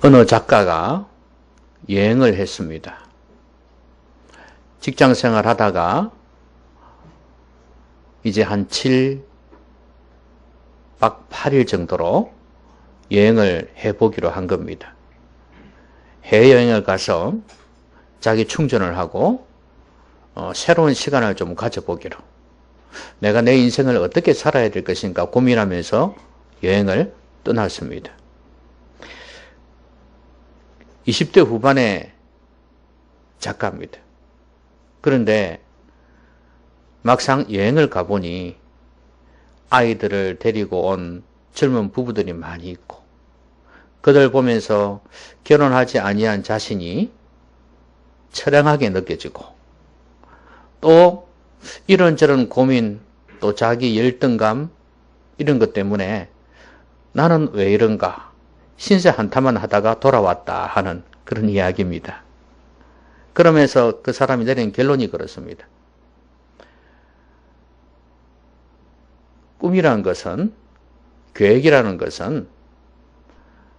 어느 작가가 여행을 했습니다. 직장 생활 하다가 이제 한 7박 8일 정도로 여행을 해보기로 한 겁니다. 해외여행을 가서 자기 충전을 하고 새로운 시간을 좀 가져보기로, 내가 내 인생을 어떻게 살아야 될 것인가 고민하면서 여행을 떠났습니다. 20대 후반의 작가입니다. 그런데 막상 여행을 가보니 아이들을 데리고 온 젊은 부부들이 많이 있고, 그들 보면서 결혼하지 아니한 자신이 처량하게 느껴지고, 또 이런저런 고민, 또 자기 열등감, 이런 것 때문에 나는 왜 이런가, 신세 한탄만 하다가 돌아왔다 하는 그런 이야기입니다. 그러면서 그 사람이 내린 결론이 그렇습니다. 꿈이라는 것은, 계획이라는 것은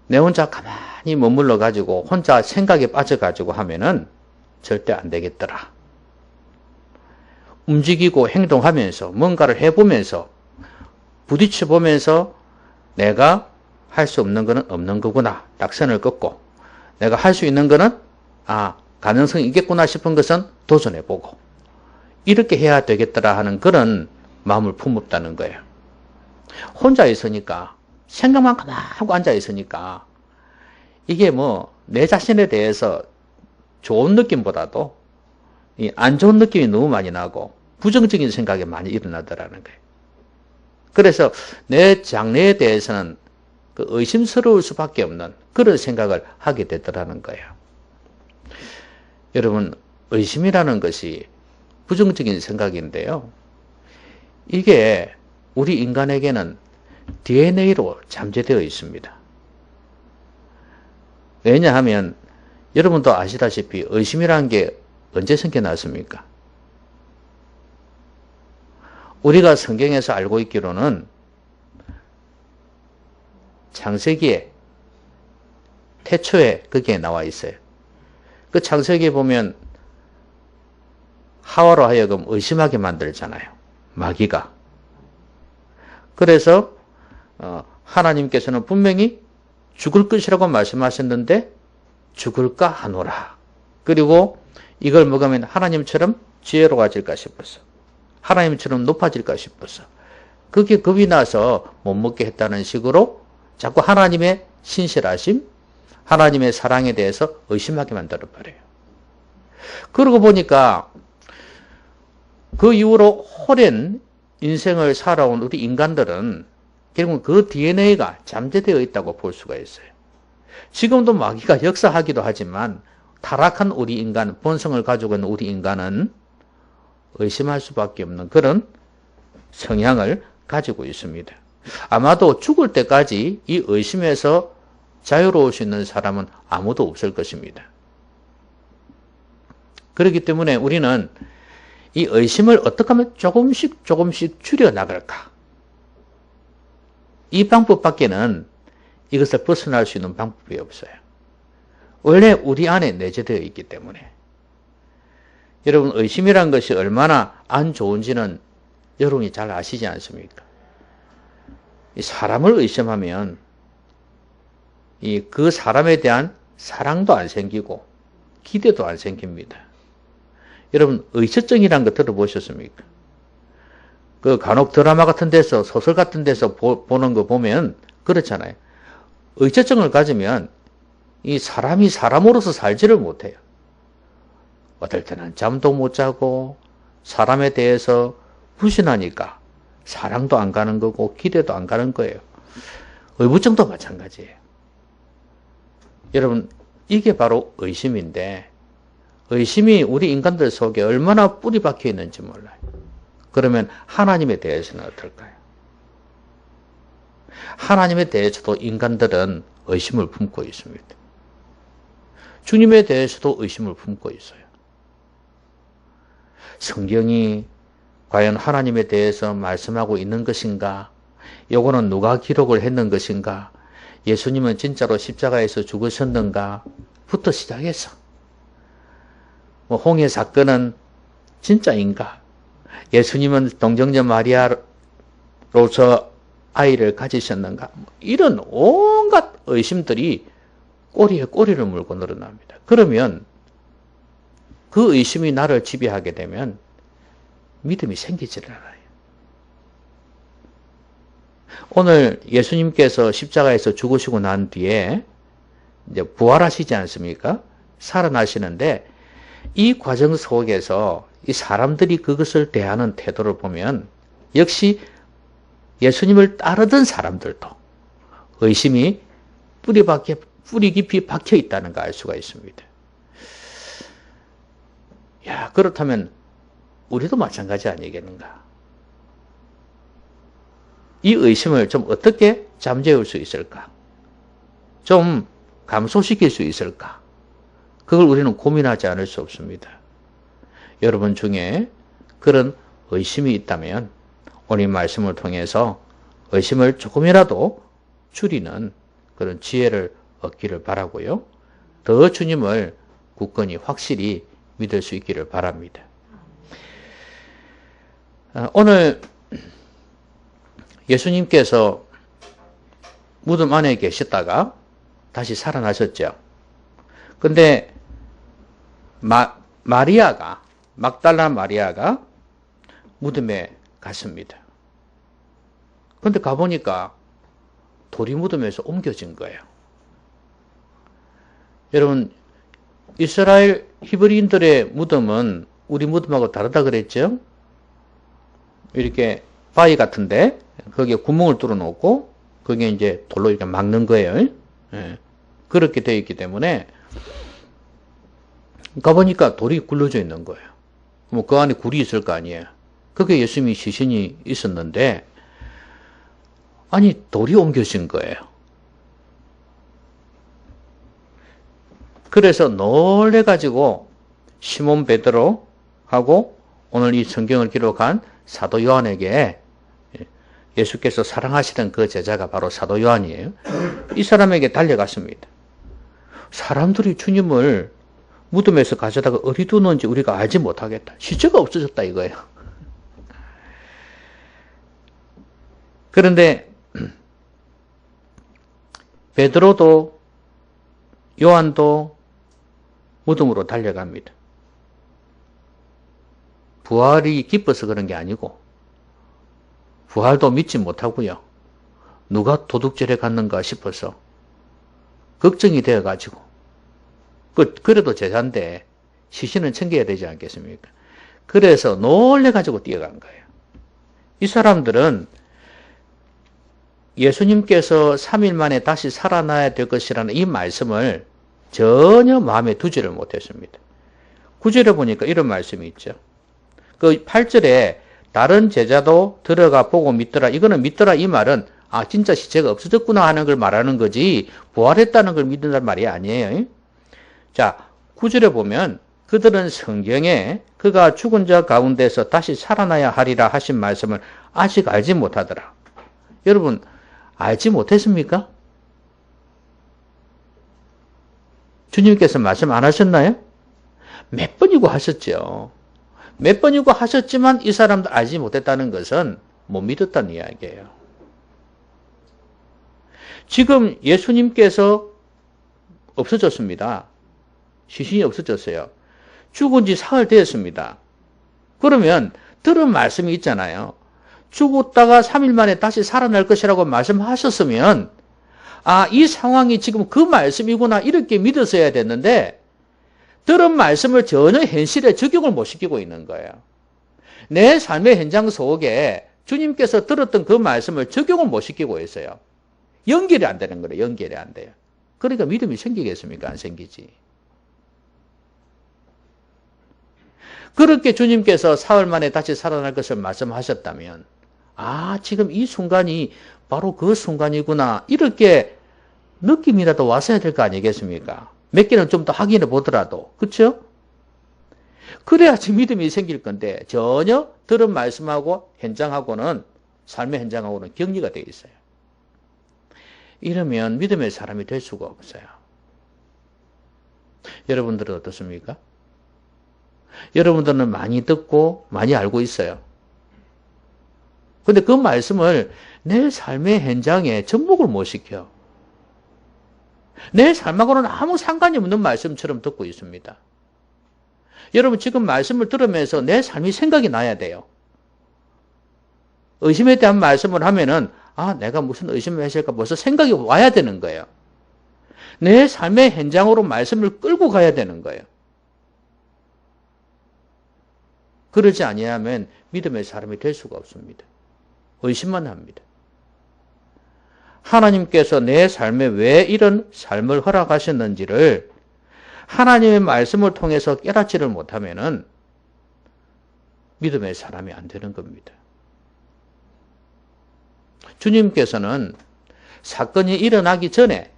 내 혼자 가만히 머물러 가지고 혼자 생각에 빠져 가지고 하면은 절대 안 되겠더라. 움직이고 행동하면서 뭔가를 해보면서 부딪혀 보면서 내가 할 수 없는 거는 없는 거구나, 딱 선을 긋고, 내가 할 수 있는 거는 가능성이 있겠구나 싶은 것은 도전해보고, 이렇게 해야 되겠더라 하는 그런 마음을 품었다는 거예요. 혼자 있으니까, 생각만 가만히 하고 앉아 있으니까 이게 내 자신에 대해서 좋은 느낌보다도 안 좋은 느낌이 너무 많이 나고 부정적인 생각이 많이 일어나더라는 거예요. 그래서 내 장래에 대해서는 의심스러울 수밖에 없는 그런 생각을 하게 되더라는 거예요. 여러분, 의심이라는 것이 부정적인 생각인데요, 이게 우리 인간에게는 DNA로 잠재되어 있습니다. 왜냐하면 여러분도 아시다시피 의심이라는 게 언제 생겨났습니까? 우리가 성경에서 알고 있기로는 창세기에 태초에 거기에 나와 있어요. 그 창세기에 보면 하와로 하여금 의심하게 만들잖아요, 마귀가. 그래서 하나님께서는 분명히 죽을 것이라고 말씀하셨는데 죽을까 하노라. 그리고 이걸 먹으면 하나님처럼 지혜로워질까 싶어서, 하나님처럼 높아질까 싶어서 그게 겁이 나서 못 먹게 했다는 식으로 자꾸 하나님의 신실하심, 하나님의 사랑에 대해서 의심하게 만들어버려요. 그러고 보니까 그 이후로 오랜 인생을 살아온 우리 인간들은 결국 그 DNA가 잠재되어 있다고 볼 수가 있어요. 지금도 마귀가 역사하기도 하지만 타락한 우리 인간, 본성을 가지고 있는 우리 인간은 의심할 수밖에 없는 그런 성향을 가지고 있습니다. 아마도 죽을 때까지 이 의심에서 자유로울 수 있는 사람은 아무도 없을 것입니다. 그렇기 때문에 우리는 이 의심을 어떻게 하면 조금씩 줄여나갈까? 이 방법밖에는 이것을 벗어날 수 있는 방법이 없어요. 원래 우리 안에 내재되어 있기 때문에. 여러분, 의심이란 것이 얼마나 안 좋은지는 여러분이 잘 아시지 않습니까? 이 사람을 의심하면 그 사람에 대한 사랑도 안 생기고 기대도 안 생깁니다. 여러분, 의처증이라는 거 들어보셨습니까? 그 간혹 드라마 같은 데서, 소설 같은 데서 보는 거 보면 그렇잖아요. 의처증을 가지면 이 사람이 사람으로서 살지를 못해요. 어떨 때는 잠도 못 자고 사람에 대해서 불신하니까 사랑도 안 가는 거고 기대도 안 가는 거예요. 의부증도 마찬가지예요. 여러분, 이게 바로 의심인데, 의심이 우리 인간들 속에 얼마나 뿌리 박혀 있는지 몰라요. 그러면 하나님에 대해서는 어떨까요? 하나님에 대해서도 인간들은 의심을 품고 있습니다. 주님에 대해서도 의심을 품고 있어요. 성경이 과연 하나님에 대해서 말씀하고 있는 것인가? 요거는 누가 기록을 했는 것인가? 예수님은 진짜로 십자가에서 죽으셨는가? 부터 시작해서 뭐 홍해 사건은 진짜인가? 예수님은 동정녀 마리아로서 아이를 가지셨는가? 이런 온갖 의심들이 꼬리에 꼬리를 물고 늘어납니다. 그러면 그 의심이 나를 지배하게 되면 믿음이 생기질 않아요. 오늘 예수님께서 십자가에서 죽으시고 난 뒤에 이제 부활하시지 않습니까? 살아나시는데 이 과정 속에서 이 사람들이 그것을 대하는 태도를 보면 역시 예수님을 따르던 사람들도 의심이 뿌리 깊이 박혀 있다는 걸 알 수가 있습니다. 야, 그렇다면 우리도 마찬가지 아니겠는가? 이 의심을 좀 어떻게 잠재울 수 있을까? 좀 감소시킬 수 있을까? 그걸 우리는 고민하지 않을 수 없습니다. 여러분 중에 그런 의심이 있다면 오늘 말씀을 통해서 의심을 조금이라도 줄이는 그런 지혜를 얻기를 바라고요. 더 주님을 굳건히 확실히 믿을 수 있기를 바랍니다. 오늘 예수님께서 무덤 안에 계셨다가 다시 살아나셨죠. 근데 마리아가, 막달라 마리아가 무덤에 갔습니다. 근데 가보니까 돌이 무덤에서 옮겨진 거예요. 여러분, 이스라엘 히브리인들의 무덤은 우리 무덤하고 다르다 그랬죠? 이렇게 바위 같은데 거기에 구멍을 뚫어 놓고 거기에 이제 돌로 이렇게 막는 거예요. 예. 그렇게 되어 있기 때문에 가보니까 돌이 굴러져 있는 거예요. 뭐 그 안에 굴이 있을 거 아니에요. 거기에 예수님이 시신이 있었는데 아니 돌이 옮겨진 거예요. 그래서 놀래가지고 시몬 베드로하고 오늘 이 성경을 기록한 사도 요한에게 예수께서 사랑하시던 그 제자가 바로 사도 요한이에요. 이 사람에게 달려갔습니다. 사람들이 주님을 무덤에서 가져다가 어디 두는지 우리가 알지 못하겠다. 시체가 없어졌다 이거예요. 그런데 베드로도 요한도 무덤으로 달려갑니다. 부활이 기뻐서 그런 게 아니고 부활도 믿지 못하고요. 누가 도둑질해 갔는가 싶어서 걱정이 되어가지고 그래도 제자인데 시신은 챙겨야 되지 않겠습니까? 그래서 놀래가지고 뛰어간 거예요. 이 사람들은 예수님께서 3일 만에 다시 살아나야 될 것이라는 이 말씀을 전혀 마음에 두지를 못했습니다. 9절에 보니까 이런 말씀이 있죠. 그 8절에 다른 제자도 들어가 보고 믿더라. 이거는 믿더라 이 말은 아 진짜 시체가 없어졌구나 하는 걸 말하는 거지 부활했다는 걸 믿는다는 말이 아니에요. 자 9절에 보면 그들은 성경에 그가 죽은 자 가운데서 다시 살아나야 하리라 하신 말씀을 아직 알지 못하더라. 여러분 알지 못했습니까? 주님께서 말씀 안 하셨나요? 몇 번이고 하셨죠. 몇 번이고 하셨지만 이 사람도 알지 못했다는 것은 못 믿었다는 이야기예요. 지금 예수님께서 없어졌습니다. 시신이 없어졌어요. 죽은 지 사흘 되었습니다. 그러면 들은 말씀이 있잖아요. 죽었다가 3일 만에 다시 살아날 것이라고 말씀하셨으면 아, 이 상황이 지금 그 말씀이구나 이렇게 믿었어야 됐는데 들은 말씀을 전혀 현실에 적용을 못 시키고 있는 거예요. 내 삶의 현장 속에 주님께서 들었던 그 말씀을 적용을 못 시키고 있어요. 연결이 안 되는 거예요. 연결이 안 돼요. 그러니까 믿음이 생기겠습니까? 안 생기지. 그렇게 주님께서 사흘 만에 다시 살아날 것을 말씀하셨다면 아, 지금 이 순간이 바로 그 순간이구나 이렇게 느낌이라도 왔어야 될 거 아니겠습니까? 몇 개는 좀 더 확인해 보더라도 그렇죠? 그래야지 믿음이 생길 건데 전혀 들은 말씀하고 현장하고는 삶의 현장하고는 격리가 되어 있어요. 이러면 믿음의 사람이 될 수가 없어요. 여러분들은 어떻습니까? 여러분들은 많이 듣고 많이 알고 있어요. 근데 그 말씀을 내 삶의 현장에 접목을 못 시켜. 내 삶하고는 아무 상관이 없는 말씀처럼 듣고 있습니다. 여러분 지금 말씀을 들으면서 내 삶이 생각이 나야 돼요. 의심에 대한 말씀을 하면은 내가 무슨 의심을 했을까 벌써 생각이 와야 되는 거예요. 내 삶의 현장으로 말씀을 끌고 가야 되는 거예요. 그러지 아니하면 믿음의 사람이 될 수가 없습니다. 의심만 합니다. 하나님께서 내 삶에 왜 이런 삶을 허락하셨는지를 하나님의 말씀을 통해서 깨닫지를 못하면은 믿음의 사람이 안 되는 겁니다. 주님께서는 사건이 일어나기 전에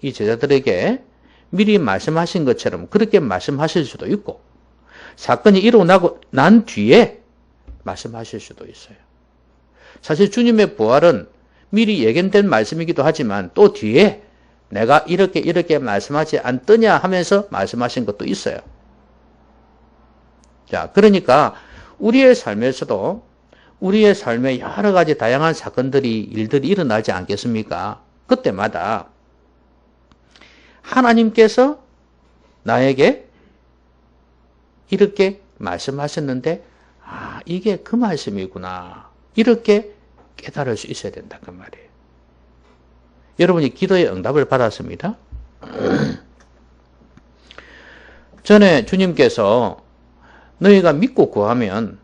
이 제자들에게 미리 말씀하신 것처럼 그렇게 말씀하실 수도 있고 사건이 일어나고 난 뒤에 말씀하실 수도 있어요. 사실 주님의 부활은 미리 예견된 말씀이기도 하지만 또 뒤에 내가 이렇게 말씀하지 않더냐 하면서 말씀하신 것도 있어요. 자, 그러니까 우리의 삶에서도 우리의 삶에 여러 가지 다양한 사건들이 일들이 일어나지 않겠습니까? 그때마다 하나님께서 나에게 이렇게 말씀하셨는데 이게 그 말씀이구나. 이렇게 깨달을 수 있어야 된다 그 말이에요. 여러분이 기도의 응답을 받았습니다. 전에 주님께서 너희가 믿고 구하면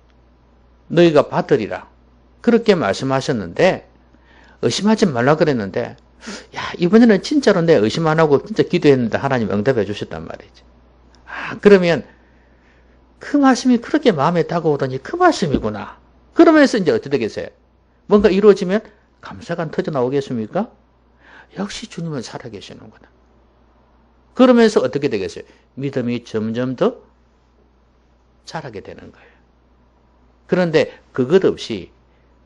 너희가 받으리라 그렇게 말씀하셨는데 의심하지 말라 그랬는데 이번에는 진짜로 내 의심 안 하고 진짜 기도했는데 하나님 응답해 주셨단 말이지. 그러면 그 말씀이 그렇게 마음에 다가오더니 그 말씀이구나. 그러면서 이제 어떻게 되겠어요? 뭔가 이루어지면 감사가 터져 나오겠습니까? 역시 주님은 살아계시는구나. 그러면서 어떻게 되겠어요? 믿음이 점점 더 자라게 되는 거예요. 그런데 그것 없이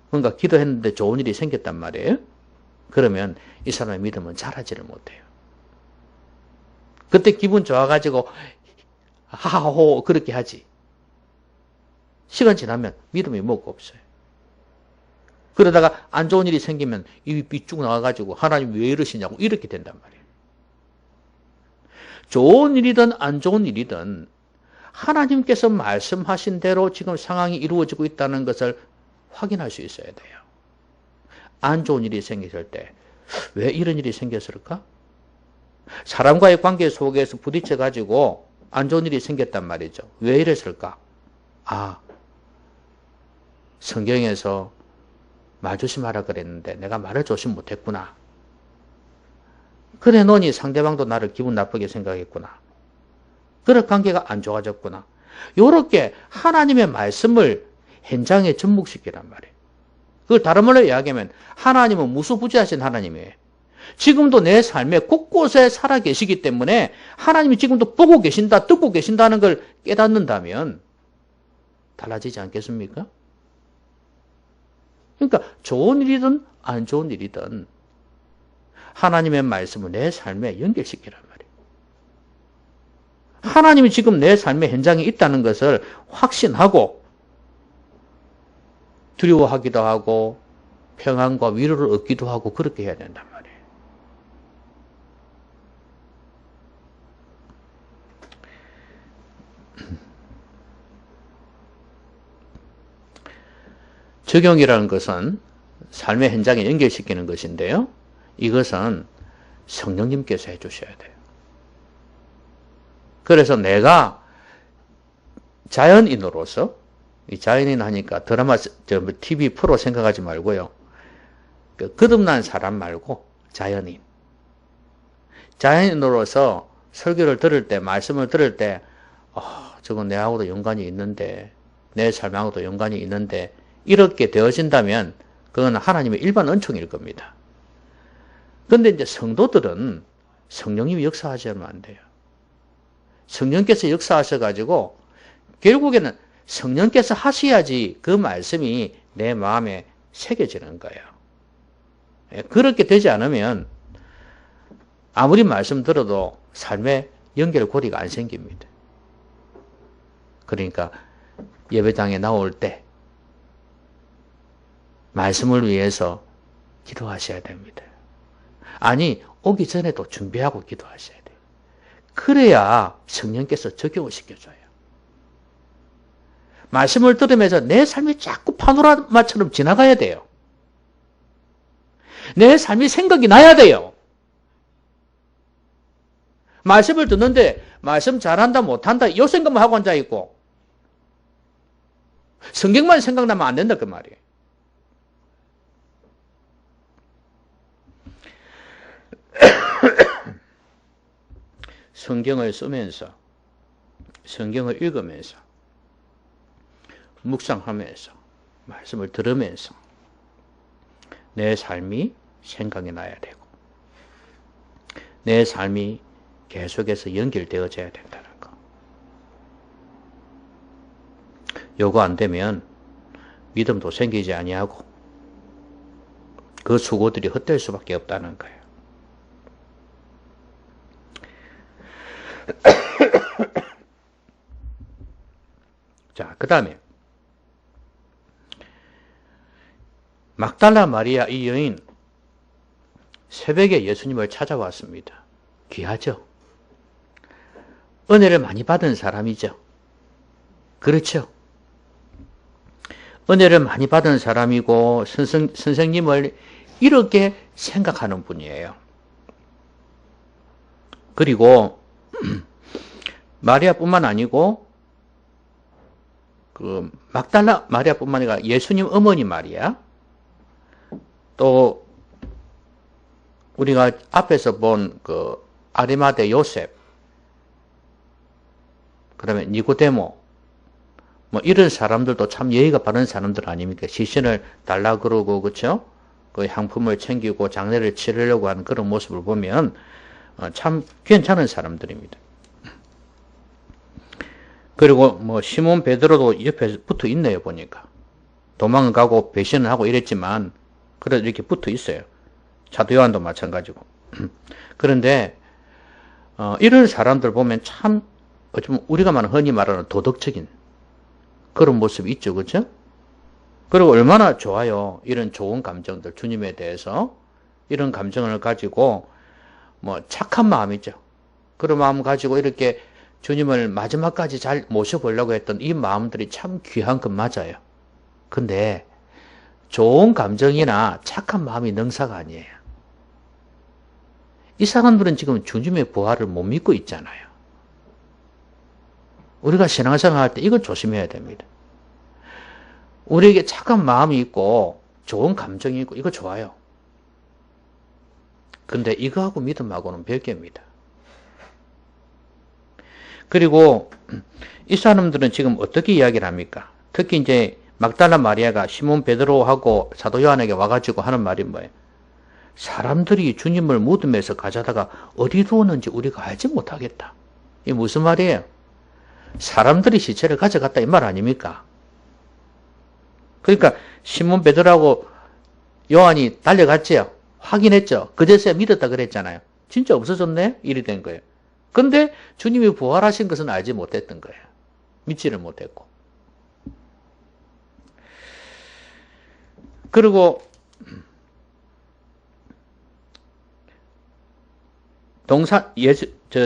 뭔가 기도했는데 좋은 일이 생겼단 말이에요. 그러면 이 사람의 믿음은 자라지를 못해요. 그때 기분 좋아가지고 하하호 그렇게 하지. 시간 지나면 믿음이 뭐가 없어요. 그러다가 안 좋은 일이 생기면 입이 쭉 나와가지고 하나님 왜 이러시냐고 이렇게 된단 말이에요. 좋은 일이든 안 좋은 일이든 하나님께서 말씀하신 대로 지금 상황이 이루어지고 있다는 것을 확인할 수 있어야 돼요. 안 좋은 일이 생겼을 때 왜 이런 일이 생겼을까? 사람과의 관계 속에서 부딪혀가지고 안 좋은 일이 생겼단 말이죠. 왜 이랬을까? 성경에서 말 조심하라 그랬는데 내가 말을 조심 못했구나. 그래 놓으니 상대방도 나를 기분 나쁘게 생각했구나. 그런 관계가 안 좋아졌구나. 이렇게 하나님의 말씀을 현장에 접목시키란 말이에요. 그걸 다른 말로 이야기하면 하나님은 무소부지하신 하나님이에요. 지금도 내 삶에 곳곳에 살아 계시기 때문에 하나님이 지금도 보고 계신다, 듣고 계신다는 걸 깨닫는다면 달라지지 않겠습니까? 그러니까 좋은 일이든 안 좋은 일이든 하나님의 말씀을 내 삶에 연결시키란 말이에요. 하나님이 지금 내 삶의 현장에 있다는 것을 확신하고 두려워하기도 하고 평안과 위로를 얻기도 하고 그렇게 해야 된단 말이에요. 적용이라는 것은 삶의 현장에 연결시키는 것인데요. 이것은 성령님께서 해주셔야 돼요. 그래서 내가 자연인으로서 이 자연인 하니까 드라마, TV 프로 생각하지 말고요. 거듭난 사람 말고 자연인. 자연인으로서 설교를 들을 때, 말씀을 들을 때, 저건 내하고도 연관이 있는데, 내 삶하고도 연관이 있는데, 이렇게 되어진다면, 그건 하나님의 일반 은총일 겁니다. 그런데 이제 성도들은 성령님이 역사하시면 안 돼요. 성령께서 역사하셔가지고, 결국에는 성령께서 하셔야지 그 말씀이 내 마음에 새겨지는 거예요. 그렇게 되지 않으면 아무리 말씀 들어도 삶에 연결고리가 안 생깁니다. 그러니까 예배당에 나올 때 말씀을 위해서 기도하셔야 됩니다. 아니, 오기 전에도 준비하고 기도하셔야 돼요. 그래야 성령께서 적용을 시켜줘요. 말씀을 들으면서 내 삶이 자꾸 파노라마처럼 지나가야 돼요. 내 삶이 생각이 나야 돼요. 말씀을 듣는데 말씀 잘한다 못한다 이 생각만 하고 앉아있고 성경만 생각나면 안 된다 그 말이에요. 성경을 쓰면서 성경을 읽으면서 묵상하면서 말씀을 들으면서 내 삶이 생각이 나야 되고 내 삶이 계속해서 연결되어져야 된다는 거. 요거 안 되면 믿음도 생기지 아니하고 그 수고들이 헛될 수밖에 없다는 거예요. 자, 그 다음에 막달라 마리아 이 여인 새벽에 예수님을 찾아왔습니다. 귀하죠? 은혜를 많이 받은 사람이죠. 그렇죠? 은혜를 많이 받은 사람이고 선생님을 이렇게 생각하는 분이에요. 그리고 마리아뿐만 아니고 그 막달라 마리아뿐만 아니라 예수님 어머니 마리아 또 우리가 앞에서 본 그 아리마대 요셉 그 다음에 니고데모 뭐 이런 사람들도 참 예의가 바른 사람들 아닙니까? 시신을 달라 그러고 그렇죠? 그 향품을 챙기고 장례를 치르려고 하는 그런 모습을 보면 참 괜찮은 사람들입니다. 그리고 뭐 시몬 베드로도 옆에 붙어 있네요 보니까. 도망을 가고 배신을 하고 이랬지만 그래도 이렇게 붙어 있어요. 사도 요한도 마찬가지고. 그런데 이런 사람들 보면 참 어쩌면 우리가 흔히 말하는 도덕적인 그런 모습이 있죠. 그렇죠? 그리고 얼마나 좋아요. 이런 좋은 감정들 주님에 대해서 이런 감정을 가지고 뭐 착한 마음이죠. 그런 마음 가지고 이렇게 주님을 마지막까지 잘 모셔보려고 했던 이 마음들이 참 귀한 건 맞아요. 근데 좋은 감정이나 착한 마음이 능사가 아니에요. 이 사람들은 지금 주님의 부활을 못 믿고 있잖아요. 우리가 신앙생활 할 때 이걸 조심해야 됩니다. 우리에게 착한 마음이 있고 좋은 감정이 있고 이거 좋아요. 근데 이거하고 믿음하고는 별개입니다. 그리고 이 사람들은 지금 어떻게 이야기를 합니까? 특히 이제 막달라 마리아가 시몬 베드로하고 사도 요한에게 와가지고 하는 말이 뭐예요? 사람들이 주님을 무덤에서 가져다가 어디 두었는지 우리가 알지 못하겠다. 이게 무슨 말이에요? 사람들이 시체를 가져갔다 이 말 아닙니까? 그러니까 시몬 베드로하고 요한이 달려갔지요. 확인했죠. 그제서야 믿었다 그랬잖아요. 진짜 없어졌네? 이리 된 거예요. 근데 주님이 부활하신 것은 알지 못했던 거예요. 믿지를 못했고. 그리고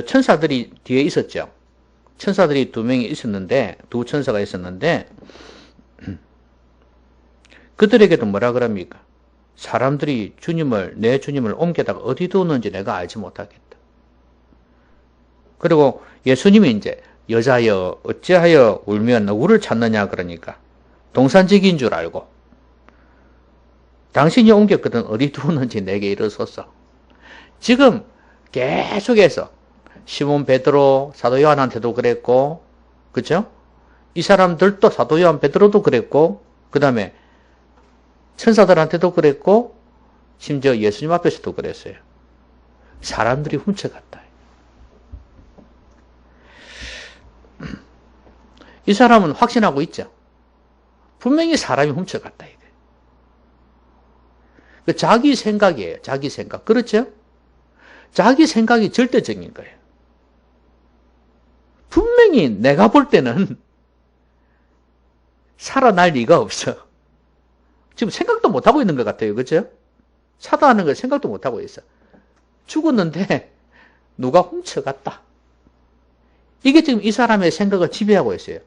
천사들이 뒤에 있었죠. 천사들이 두 명이 있었는데, 두 천사가 있었는데, 그들에게도 뭐라 그럽니까? 사람들이 내 주님을 옮겨다가 어디 두었는지 내가 알지 못하겠다. 그리고 예수님이 이제 여자여 어찌하여 울며 누구를 찾느냐 그러니까 동산직인 줄 알고 당신이 옮겼거든 어디 두었는지 내게 이르소서. 지금 계속해서 시몬 베드로 사도 요한한테도 그랬고 그렇죠? 이 사람들도 사도 요한 베드로도 그랬고 그 다음에 천사들한테도 그랬고 심지어 예수님 앞에서도 그랬어요. 사람들이 훔쳐갔다. 이 사람은 확신하고 있죠. 분명히 사람이 훔쳐갔다. 자기 생각이에요. 자기 생각. 그렇죠? 자기 생각이 절대적인 거예요. 분명히 내가 볼 때는 살아날 리가 없어. 지금 생각도 못하고 있는 것 같아요. 그죠? 사다하는 걸 생각도 못하고 있어. 죽었는데 누가 훔쳐갔다. 이게 지금 이 사람의 생각을 지배하고 있어요.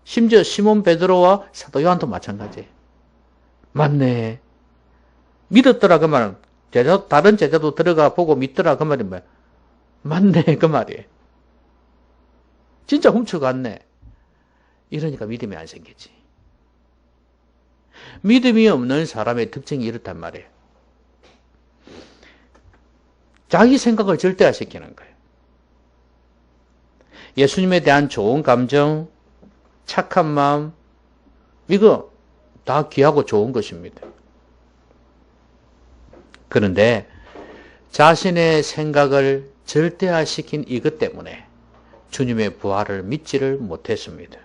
심지어 시몬 베드로와 사도 요한도 마찬가지예요. 맞네. 믿었더라 그 말은 다른 제자도 들어가 보고 믿더라 그 말이 뭐야? 맞네 그 말이에요. 진짜 훔쳐갔네. 이러니까 믿음이 안 생기지. 믿음이 없는 사람의 특징이 이렇단 말이에요. 자기 생각을 절대화시키는 거예요. 예수님에 대한 좋은 감정, 착한 마음, 이거 다 귀하고 좋은 것입니다. 그런데 자신의 생각을 절대화시킨 이것 때문에 주님의 부활을 믿지를 못했습니다.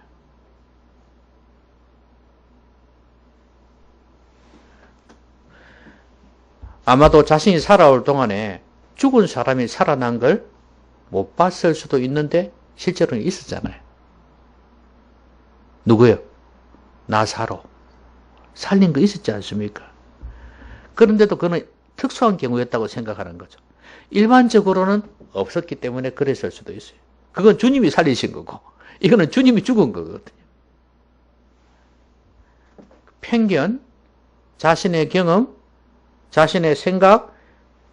아마도 자신이 살아올 동안에 죽은 사람이 살아난 걸 못 봤을 수도 있는데 실제로는 있었잖아요. 누구요? 나사로. 살린 거 있었지 않습니까? 그런데도 그는 특수한 경우였다고 생각하는 거죠. 일반적으로는 없었기 때문에 그랬을 수도 있어요. 그건 주님이 살리신 거고 이거는 주님이 죽은 거거든요. 편견, 자신의 경험, 자신의 생각,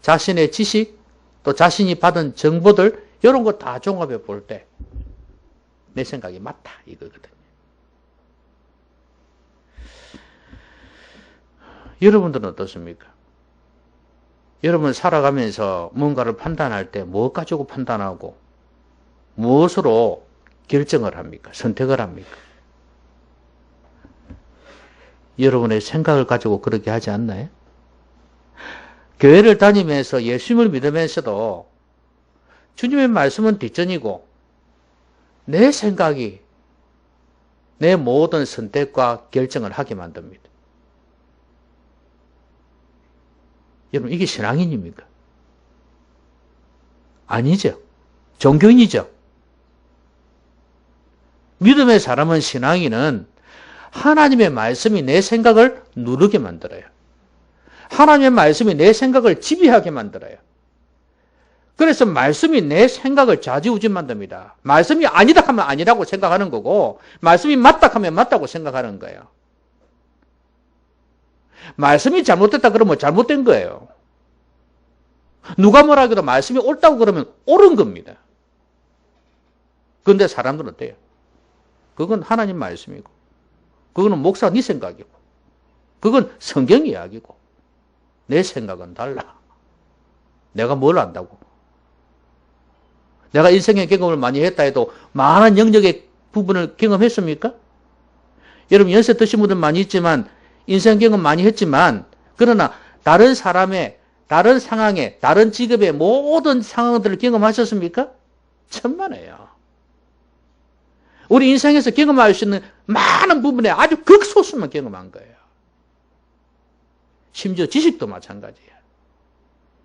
자신의 지식, 또 자신이 받은 정보들 이런 거 다 종합해 볼 때 내 생각이 맞다 이거거든요. 여러분들은 어떻습니까? 여러분 살아가면서 뭔가를 판단할 때 무엇 가지고 판단하고 무엇으로 결정을 합니까? 선택을 합니까? 여러분의 생각을 가지고 그렇게 하지 않나요? 교회를 다니면서 예수님을 믿으면서도 주님의 말씀은 뒷전이고 내 생각이 내 모든 선택과 결정을 하게 만듭니다. 여러분 이게 신앙인입니까? 아니죠. 종교인이죠. 믿음의 사람은 신앙인은 하나님의 말씀이 내 생각을 누르게 만들어요. 하나님의 말씀이 내 생각을 지배하게 만들어요. 그래서 말씀이 내 생각을 좌지우지 만듭니다. 말씀이 아니다 하면 아니라고 생각하는 거고 말씀이 맞다 하면 맞다고 생각하는 거예요. 말씀이 잘못됐다 그러면 잘못된 거예요. 누가 뭐라 해도 말씀이 옳다고 그러면 옳은 겁니다. 그런데 사람들은 어때요? 그건 하나님 말씀이고 그거는 목사 네 생각이고 그건 성경 이야기고 내 생각은 달라. 내가 뭘 안다고. 내가 인생의 경험을 많이 했다 해도 많은 영역의 부분을 경험했습니까? 여러분 연세 드신 분들 많이 있지만 인생 경험 많이 했지만 그러나 다른 사람의 다른 상황에 다른 직업의 모든 상황들을 경험하셨습니까? 천만에요. 우리 인생에서 경험할 수 있는 많은 부분에 아주 극소수만 경험한 거예요. 심지어 지식도 마찬가지예요.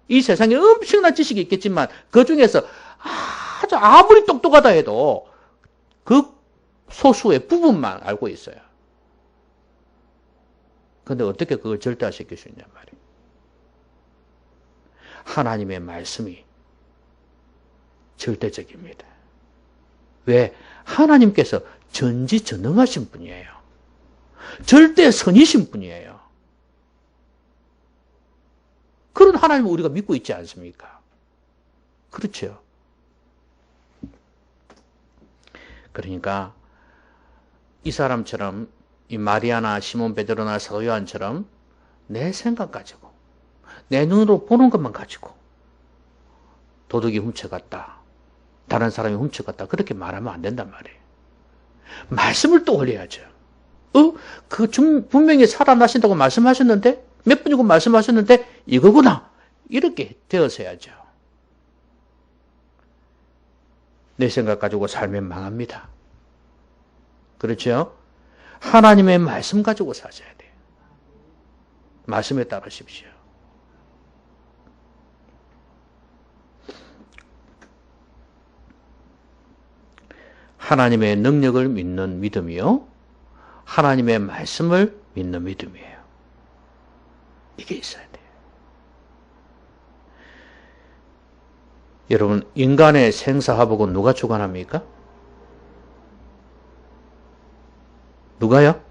이 세상에 엄청난 지식이 있겠지만 그 중에서 아주 아무리 똑똑하다 해도 극소수의 부분만 알고 있어요. 그런데 어떻게 그걸 절대화시킬 수 있냐 말이에요. 하나님의 말씀이 절대적입니다. 왜? 하나님께서 전지전능하신 분이에요. 절대선이신 분이에요. 그런 하나님을 우리가 믿고 있지 않습니까? 그렇죠. 그러니까 이 사람처럼 이 마리아나 시몬 베드로나 사도 요한처럼 내 생각 가지고 내 눈으로 보는 것만 가지고 도둑이 훔쳐갔다. 다른 사람이 훔쳐갔다. 그렇게 말하면 안 된단 말이에요. 말씀을 또 올려야죠. 분명히 살아나신다고 말씀하셨는데 몇 분이고 말씀하셨는데 이거구나. 이렇게 되어서야죠. 내 생각 가지고 살면 망합니다. 그렇죠? 하나님의 말씀 가지고 사셔야 돼요. 말씀에 따르십시오. 하나님의 능력을 믿는 믿음이요. 하나님의 말씀을 믿는 믿음이에요. 이게 있어야 돼요. 여러분, 인간의 생사화복은 누가 주관합니까? 누가요?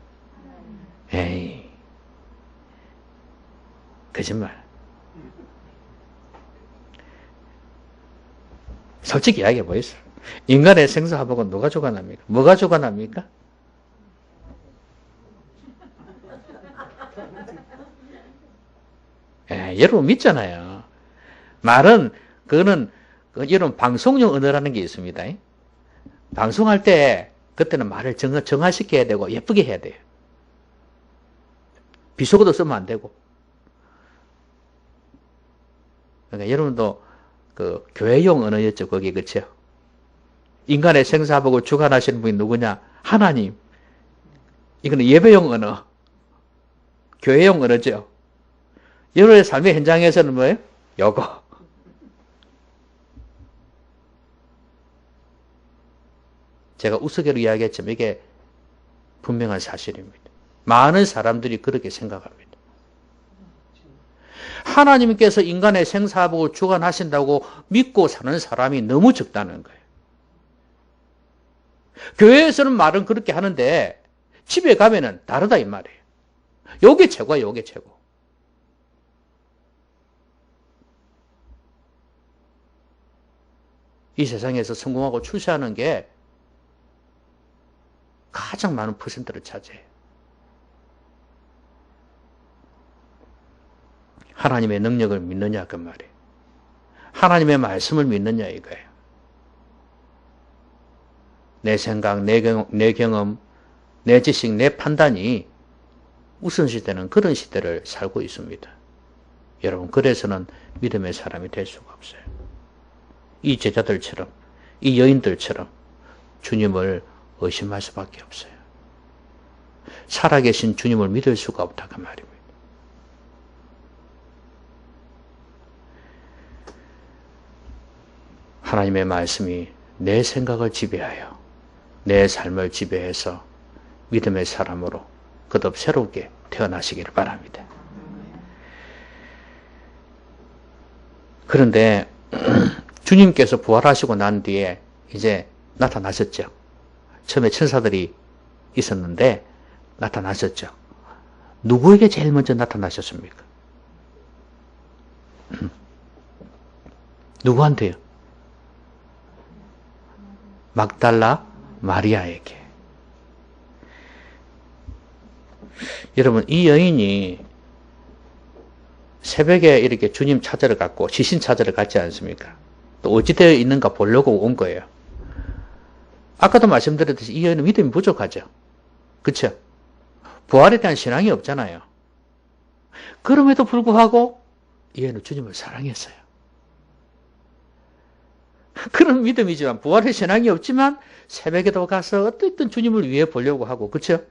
에이, 거짓말. 솔직히 이야기해 보이소. 인간의 생사화복은 누가 주관합니까? 뭐가 주관합니까? 여러분 믿잖아요. 말은 그거는 이런 방송용 언어라는 게 있습니다. 방송할 때 그때는 말을 정화시켜야 되고 예쁘게 해야 돼요. 비속어도 쓰면 안 되고. 그러니까 여러분도 그 교회용 언어였죠. 거기 그렇죠? 인간의 생사복을 주관하시는 분이 누구냐? 하나님. 이거는 예배용 언어. 교회용 언어죠. 여러분의 삶의 현장에서는 뭐예요? 요거. 제가 우스개로 이야기했지만 이게 분명한 사실입니다. 많은 사람들이 그렇게 생각합니다. 하나님께서 인간의 생사복을 주관하신다고 믿고 사는 사람이 너무 적다는 거예요. 교회에서는 말은 그렇게 하는데 집에 가면은 다르다 이 말이에요. 요게 최고야, 요게 최고. 이 세상에서 성공하고 출세하는 게 가장 많은 퍼센트를 차지해요. 하나님의 능력을 믿느냐 그 말이에요. 하나님의 말씀을 믿느냐 이거예요. 내 생각, 내 경험, 내 지식, 내 판단이 우선시되는 그런 시대를 살고 있습니다. 여러분, 그래서는 믿음의 사람이 될 수가 없어요. 이 제자들처럼, 이 여인들처럼 주님을 의심할 수밖에 없어요. 살아계신 주님을 믿을 수가 없다 그 말입니다. 하나님의 말씀이 내 생각을 지배하여 내 삶을 지배해서 믿음의 사람으로 거듭 새롭게 태어나시기를 바랍니다. 그런데 주님께서 부활하시고 난 뒤에 이제 나타나셨죠. 처음에 천사들이 있었는데 나타나셨죠. 누구에게 제일 먼저 나타나셨습니까? 누구한테요? 막달라 마리아에게. 여러분, 이 여인이 새벽에 이렇게 주님 찾으러 갔고 시신 찾으러 갔지 않습니까? 또 어찌 되어 있는가 보려고 온 거예요. 아까도 말씀드렸듯이 이 여인은 믿음이 부족하죠. 그렇죠? 부활에 대한 신앙이 없잖아요. 그럼에도 불구하고 이 여인은 주님을 사랑했어요. 그런 믿음이지만 부활의 신앙이 없지만 새벽에도 가서 어떻든 주님을 위해 보려고 하고 그렇죠?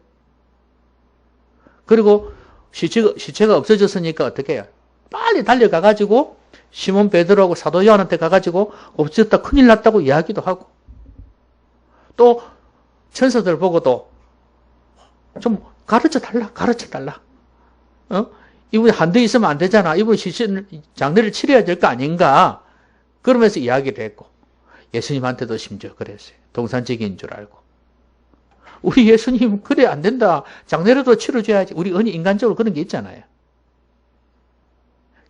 그리고 시체가 없어졌으니까 어떻게 해요? 빨리 달려가가지고 시몬 베드로하고 사도 요한한테 가가지고 없어졌다 큰일 났다고 이야기도 하고 또 천사들 보고도 좀 가르쳐달라. 이분이 한 대 있으면 안 되잖아. 이분 장례를 치러야 될 거 아닌가. 그러면서 이야기를 했고 예수님한테도 심지어 그랬어요. 동산직인 줄 알고. 우리 예수님 그래 안 된다. 장례라도 치러줘야지. 우리 인간적으로 그런 게 있잖아요.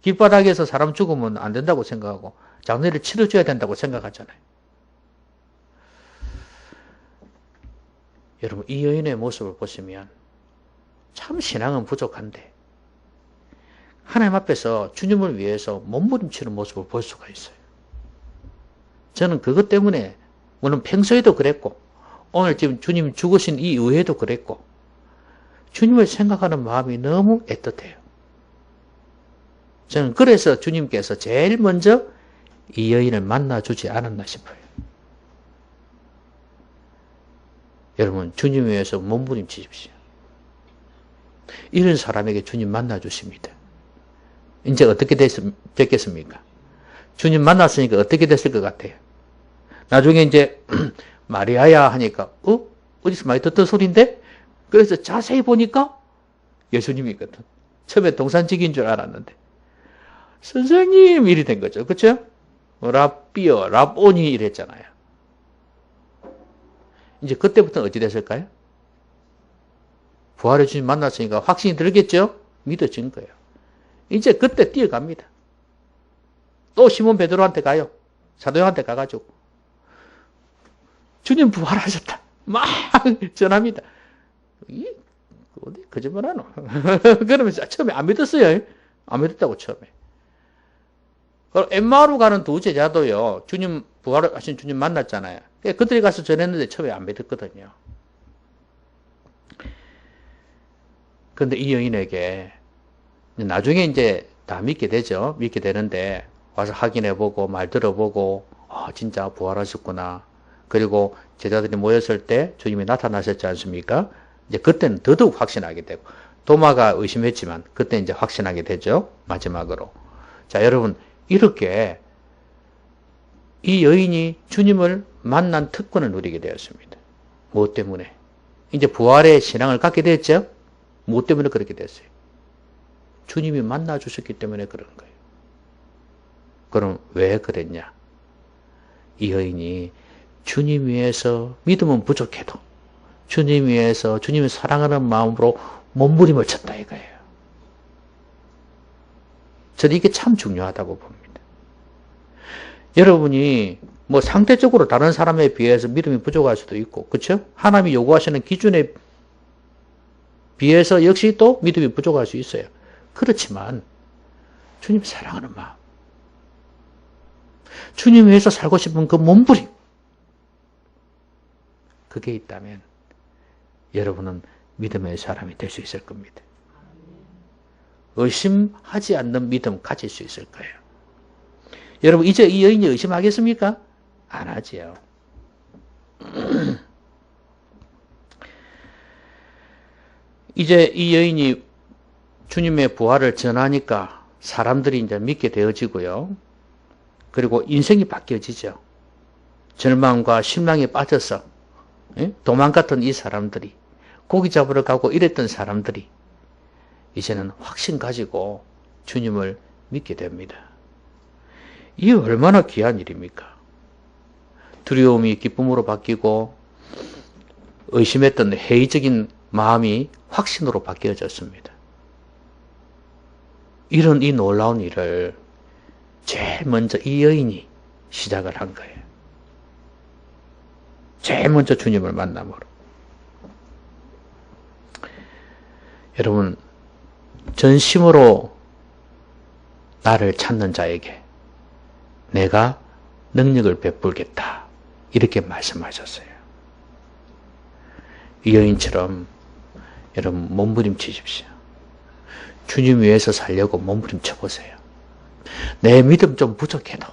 길바닥에서 사람 죽으면 안 된다고 생각하고 장례를 치러줘야 된다고 생각하잖아요. 여러분, 이 여인의 모습을 보시면 참 신앙은 부족한데 하나님 앞에서 주님을 위해서 몸부림치는 모습을 볼 수가 있어요. 저는 그것 때문에 물론 평소에도 그랬고 오늘 지금 주님 죽으신 이 이후에도 그랬고 주님을 생각하는 마음이 너무 애틋해요. 저는 그래서 주님께서 제일 먼저 이 여인을 만나주지 않았나 싶어요. 여러분, 주님 위해서 몸부림치십시오. 이런 사람에게 주님 만나주십니다. 이제 어떻게 됐겠습니까? 주님 만났으니까 어떻게 됐을 것 같아요? 나중에 이제 마리아야 하니까 어디서 많이 듣던 소리인데? 그래서 자세히 보니까 예수님이거든. 처음에 동산직인 줄 알았는데 선생님 일이 된 거죠. 그렇죠? 랍비어, 랍오니 이랬잖아요. 이제 그때부터는 어찌 됐을까요? 부활의 주님 만났으니까 확신이 들겠죠? 믿어진 거예요. 이제 그때 뛰어갑니다. 또 시몬 베드로한테 가요. 사도 요한한테 가가지고 주님 부활하셨다. 막 전합니다. 어디 거짓말하노? 그러면서 처음에 안 믿었어요. 안 믿었다고 처음에. 엠마오로 가는 두 제자도요. 주님 부활하신 주님 만났잖아요. 그들이 가서 전했는데 처음에 안 믿었거든요. 그런데 이 여인에게 나중에 이제 다 믿게 되죠. 믿게 되는데 와서 확인해보고 말 들어보고 진짜 부활하셨구나. 그리고 제자들이 모였을 때 주님이 나타나셨지 않습니까? 이제 그때는 더더욱 확신하게 되고 도마가 의심했지만 그때 이제 확신하게 되죠. 마지막으로. 자, 여러분 이렇게 이 여인이 주님을 만난 특권을 누리게 되었습니다. 무엇 때문에? 이제 부활의 신앙을 갖게 됐죠? 무엇 때문에 그렇게 됐어요? 주님이 만나 주셨기 때문에 그런 거예요. 그럼 왜 그랬냐? 이 여인이 주님 위해서 믿음은 부족해도 주님 위해서 주님을 사랑하는 마음으로 몸부림을 쳤다 이거예요. 저는 이게 참 중요하다고 봅니다. 여러분이 뭐 상대적으로 다른 사람에 비해서 믿음이 부족할 수도 있고, 그렇죠? 하나님이 요구하시는 기준에 비해서 역시 또 믿음이 부족할 수 있어요. 그렇지만 주님 사랑하는 마음, 주님 위해서 살고 싶은 그 몸부림, 그게 있다면 여러분은 믿음의 사람이 될 수 있을 겁니다. 의심하지 않는 믿음 가질 수 있을 거예요. 여러분 이제 이 여인이 의심하겠습니까? 안 하지요. 이제 이 여인이 주님의 부활을 전하니까 사람들이 이제 믿게 되어지고요. 그리고 인생이 바뀌어지죠. 절망과 실망에 빠져서 도망갔던 이 사람들이, 고기 잡으러 가고 이랬던 사람들이 이제는 확신 가지고 주님을 믿게 됩니다. 이게 얼마나 귀한 일입니까? 두려움이 기쁨으로 바뀌고 의심했던 회의적인 마음이 확신으로 바뀌어졌습니다. 이런 이 놀라운 일을 제일 먼저 이 여인이 시작을 한 거예요. 제일 먼저 주님을 만남으로. 여러분, 전심으로 나를 찾는 자에게 내가 능력을 베풀겠다. 이렇게 말씀하셨어요. 이 여인처럼 여러분 몸부림치십시오. 주님 위해서 살려고 몸부림쳐보세요. 내 믿음 좀 부족해도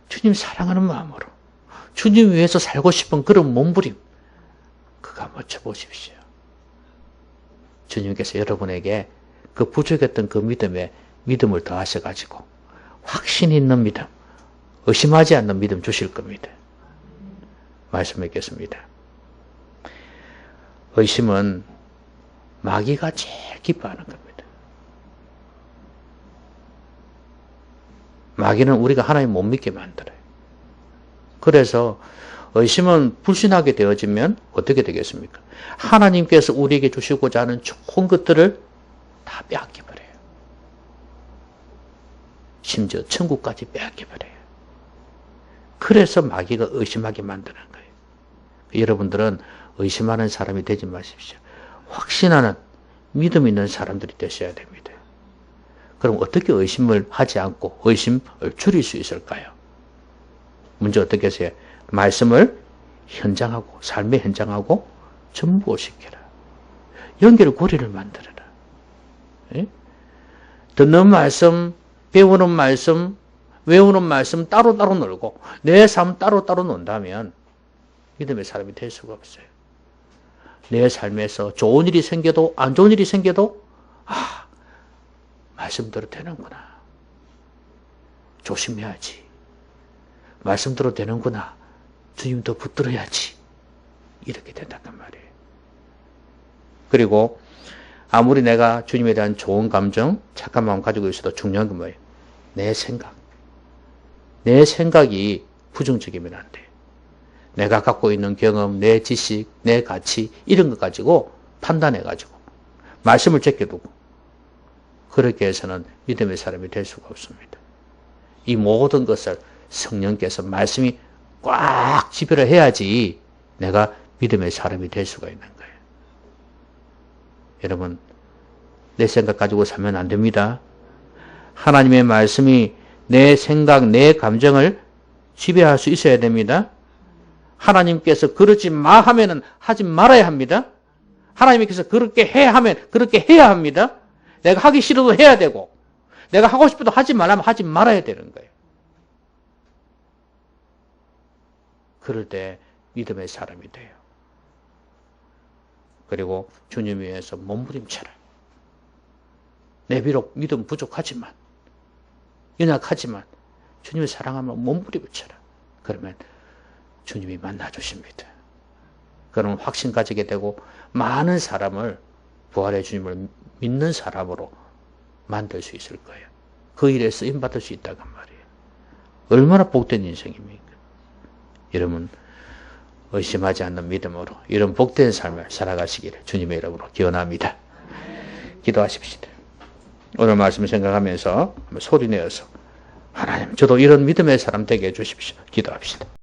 주님 사랑하는 마음으로 주님 위해서 살고 싶은 그런 몸부림 그거 한번 쳐보십시오. 주님께서 여러분에게 그 부족했던 그 믿음에 믿음을 더하셔가지고 확신 있는 믿음, 의심하지 않는 믿음 주실 겁니다. 말씀드리겠습니다. 의심은 마귀가 제일 기뻐하는 겁니다. 마귀는 우리가 하나님 못 믿게 만들어요. 그래서 의심은 불신하게 되어지면 어떻게 되겠습니까? 하나님께서 우리에게 주시고자 하는 좋은 것들을 다 빼앗겨버려요. 심지어 천국까지 빼앗겨버려요. 그래서 마귀가 의심하게 만드는 거예요. 여러분들은 의심하는 사람이 되지 마십시오. 확신하는 믿음 있는 사람들이 되셔야 됩니다. 그럼 어떻게 의심을 하지 않고 의심을 줄일 수 있을까요? 먼저 어떻게 하세요? 말씀을 현장하고 삶의 현장하고 전부시켜라. 연결고리를 만들어라. 예? 듣는 말씀, 배우는 말씀, 외우는 말씀 따로따로 놀고 내 삶 따로따로 논다면 믿음의 사람이 될 수가 없어요. 내 삶에서 좋은 일이 생겨도 안 좋은 일이 생겨도 말씀대로 되는구나. 조심해야지. 말씀대로 되는구나. 주님 더 붙들어야지. 이렇게 된단 말이에요. 그리고 아무리 내가 주님에 대한 좋은 감정, 착한 마음 가지고 있어도 중요한 건 뭐예요? 내 생각. 내 생각이 부정적이면 안 돼요. 내가 갖고 있는 경험, 내 지식, 내 가치 이런 것 가지고 판단해가지고 말씀을 제껴두고 그렇게 해서는 믿음의 사람이 될 수가 없습니다. 이 모든 것을 성령께서 말씀이 꽉 지배를 해야지 내가 믿음의 사람이 될 수가 있는 거예요. 여러분, 내 생각 가지고 살면 안 됩니다. 하나님의 말씀이 내 생각, 내 감정을 지배할 수 있어야 됩니다. 하나님께서 그러지 마 하면은 하지 말아야 합니다. 하나님께서 그렇게 해 하면 그렇게 해야 합니다. 내가 하기 싫어도 해야 되고, 내가 하고 싶어도 하지 말라면 하지 말아야 되는 거예요. 그럴 때 믿음의 사람이 돼요. 그리고 주님 위해서 몸부림쳐라. 내 비록 믿음 부족하지만, 연약하지만 주님을 사랑하면 몸부림쳐라. 그러면 주님이 만나주십니다. 그런 확신 가지게 되고 많은 사람을 부활의 주님을 믿는 사람으로 만들 수 있을 거예요. 그 일에 쓰임받을 수 있다고 말이에요. 얼마나 복된 인생입니까? 여러분, 의심하지 않는 믿음으로 이런 복된 삶을 살아가시기를 주님의 이름으로 기원합니다. 기도하십시다. 오늘 말씀 생각하면서 소리내어서 하나님, 저도 이런 믿음의 사람 되게 해주십시오. 기도합시다.